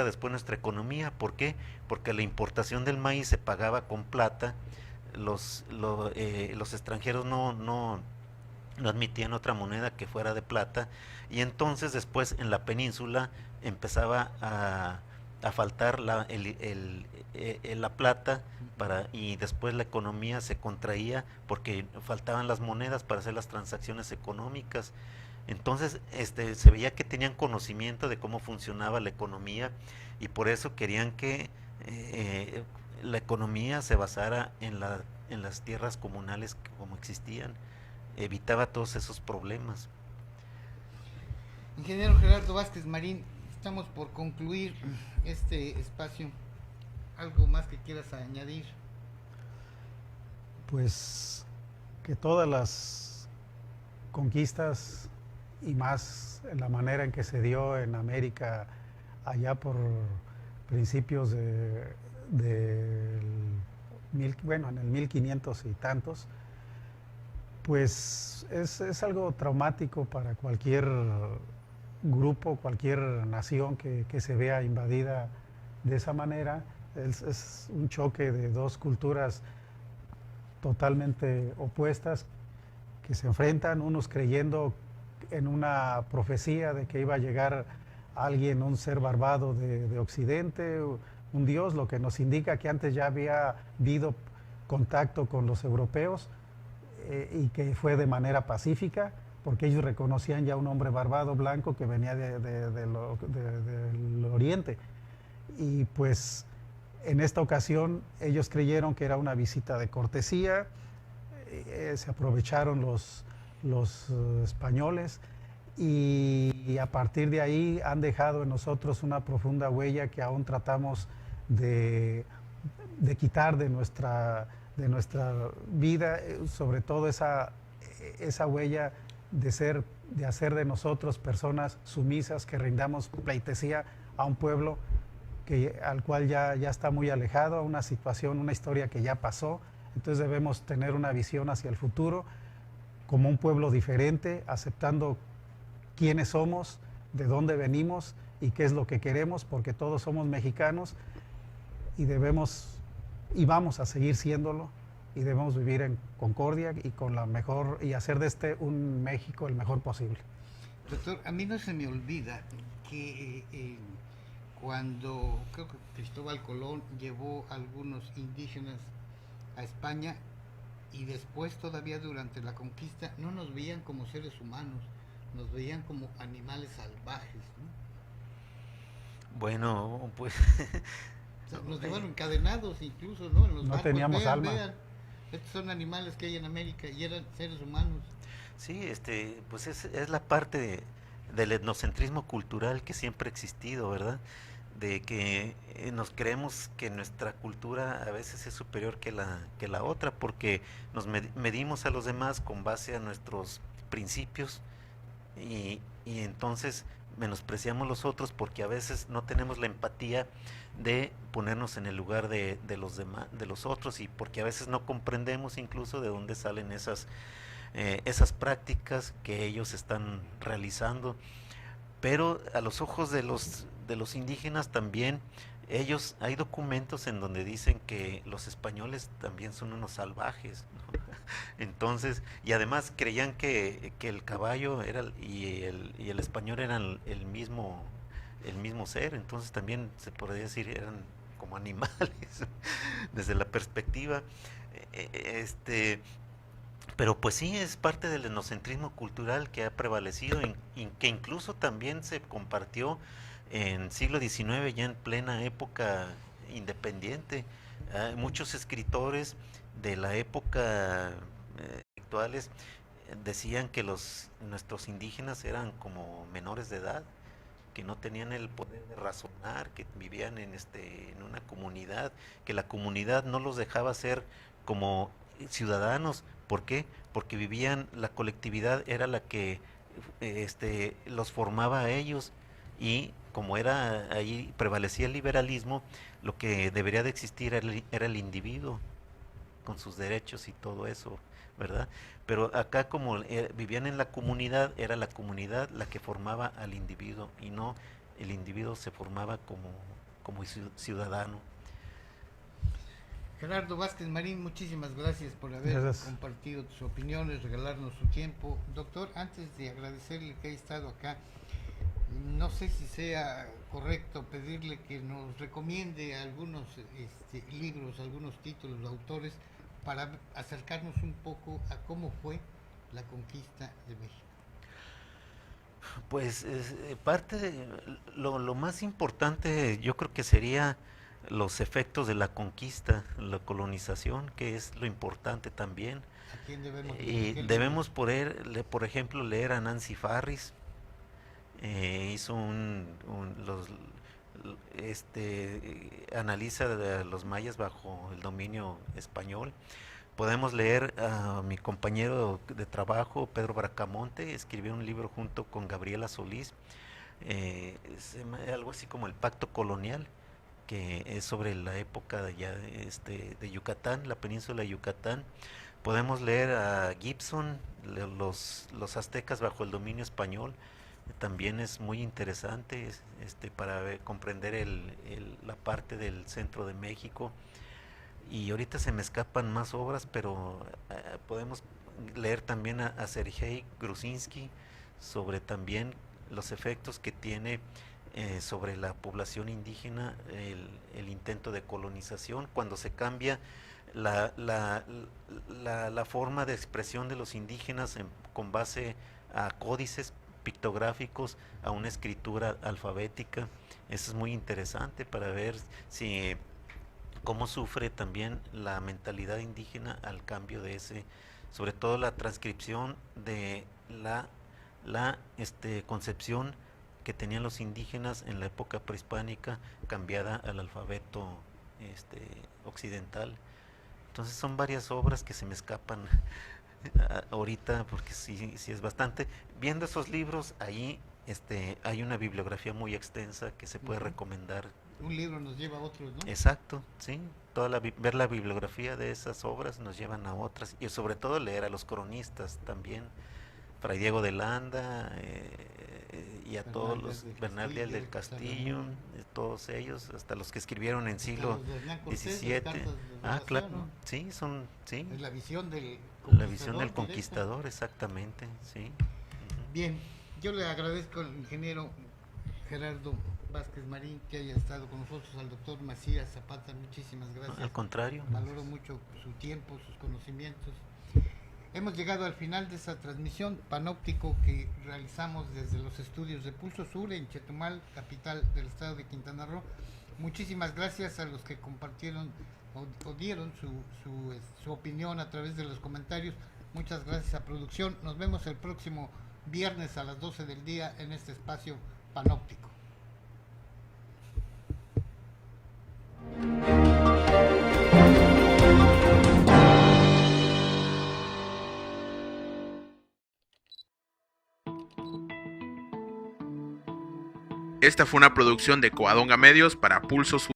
después nuestra economía. ¿Por qué? Porque la importación del maíz se pagaba con plata. Los extranjeros no admitían otra moneda que fuera de plata, y entonces después en la península empezaba a faltar la plata, y después la economía se contraía porque faltaban las monedas para hacer las transacciones económicas. Entonces se veía que tenían conocimiento de cómo funcionaba la economía, y por eso querían que la economía se basara en las tierras comunales como existían. Evitaba todos esos problemas. Ingeniero Gerardo Vázquez Marín, estamos por concluir este espacio. ¿Algo más que quieras añadir? Pues que todas las conquistas, y más en la manera en que se dio en América allá por principios en el 1500 y tantos, Pues es algo traumático para cualquier grupo, cualquier nación que se vea invadida de esa manera. Es un choque de dos culturas totalmente opuestas que se enfrentan, unos creyendo en una profecía de que iba a llegar alguien, un ser barbado de Occidente, un dios, lo que nos indica que antes ya había habido contacto con los europeos y que fue de manera pacífica, porque ellos reconocían ya un hombre barbado blanco que venía del oriente. Y pues en esta ocasión ellos creyeron que era una visita de cortesía, se aprovecharon los españoles y a partir de ahí han dejado en nosotros una profunda huella que aún tratamos de quitar de nuestra vida, sobre todo esa huella de hacer de nosotros personas sumisas, que rindamos pleitesía a un pueblo al cual ya está muy alejado, a una situación, una historia que ya pasó. Entonces debemos tener una visión hacia el futuro como un pueblo diferente, aceptando quiénes somos, de dónde venimos y qué es lo que queremos, porque todos somos mexicanos y vamos a seguir siéndolo, y debemos vivir en concordia y con la mejor, y hacer de un México el mejor posible. Doctor, a mí no se me olvida que cuando creo que Cristóbal Colón llevó a algunos indígenas a España, y después todavía durante la conquista, no nos veían como seres humanos, nos veían como animales salvajes, ¿no? Bueno, pues O sea, nos llevaron encadenados incluso, ¿no? En los no barcos, teníamos alma. Estos son animales que hay en América y eran seres humanos. sí, pues es la parte del etnocentrismo cultural que siempre ha existido, ¿verdad? De que nos creemos que nuestra cultura a veces es superior que la otra, porque nos medimos a los demás con base a nuestros principios, y entonces menospreciamos los otros porque a veces no tenemos la empatía de ponernos en el lugar de los demás, de los otros, y porque a veces no comprendemos incluso de dónde salen esas prácticas que ellos están realizando. Pero a los ojos de los indígenas también, hay documentos en donde dicen que los españoles también son unos salvajes, ¿no? Entonces, y además creían que el caballo y el español eran el mismo ser. Entonces también se podría decir eran como animales desde la perspectiva. Pero pues sí, es parte del etnocentrismo cultural que ha prevalecido, y que incluso también se compartió en siglo XIX, ya en plena época independiente. Muchos escritores de la época actuales decían que nuestros indígenas eran como menores de edad, que no tenían el poder de razonar, que vivían en una comunidad, que la comunidad no los dejaba ser como ciudadanos. ¿Por qué? Porque la colectividad era la que los formaba a ellos, y como ahí prevalecía el liberalismo, lo que debería de existir era el individuo con sus derechos y todo eso, ¿verdad? Pero acá, como vivían en la comunidad, era la comunidad la que formaba al individuo, y no el individuo se formaba como ciudadano. Gerardo Vázquez Marín, muchísimas gracias por haber compartido sus opiniones, regalarnos su tiempo. Doctor, antes de agradecerle que haya estado acá, no sé si sea correcto pedirle que nos recomiende algunos libros, algunos títulos de autores, para acercarnos un poco a cómo fue la conquista de México. Pues parte de lo más importante, yo creo que sería los efectos de la conquista, la colonización, que es lo importante también. ¿A quién debemos Y debemos por ejemplo, leer a Nancy Farris. Hizo analiza a los mayas bajo el dominio español. Podemos leer a mi compañero de trabajo, Pedro Bracamonte, escribió un libro junto con Gabriela Solís, algo así como El Pacto Colonial, que es sobre la época de Yucatán, la península de Yucatán. Podemos leer a Gibson, los aztecas bajo el dominio español. También es muy interesante para comprender la parte del centro de México. Y ahorita se me escapan más obras, pero podemos leer también a Sergei Grusinski sobre también los efectos que tiene sobre la población indígena el intento de colonización, cuando se cambia la forma de expresión de los indígenas con base a códices pictográficos, a una escritura alfabética. Eso es muy interesante para ver cómo sufre también la mentalidad indígena al cambio de sobre todo la transcripción de la concepción que tenían los indígenas en la época prehispánica, cambiada al alfabeto occidental. Entonces son varias obras que se me escapan ahorita, porque sí es bastante. Viendo esos libros, ahí hay una bibliografía muy extensa que se puede recomendar. Un libro nos lleva a otros, ¿no? Exacto, sí. Ver la bibliografía de esas obras nos llevan a otras, y sobre todo leer a los cronistas también, Fray Diego de Landa, y a todos los, Bernal Díaz del Castillo, todos ellos, hasta los que escribieron en siglo XVII. Claro, ¿no? Sí, sí. Es la visión del conquistador, exactamente, sí. Bien, yo le agradezco al ingeniero Gerardo Vázquez Marín que haya estado con nosotros, al doctor Macías Zapata, muchísimas gracias. Al contrario. Valoro mucho su tiempo, sus conocimientos. Hemos llegado al final de esta transmisión panóptico que realizamos desde los estudios de Pulso Sur en Chetumal, capital del estado de Quintana Roo. Muchísimas gracias a los que compartieron o dieron su opinión a través de los comentarios. Muchas gracias a producción. Nos vemos el próximo viernes a las 12 del día en este espacio panóptico. Esta fue una producción de Coadonga Medios para Pulso Sur.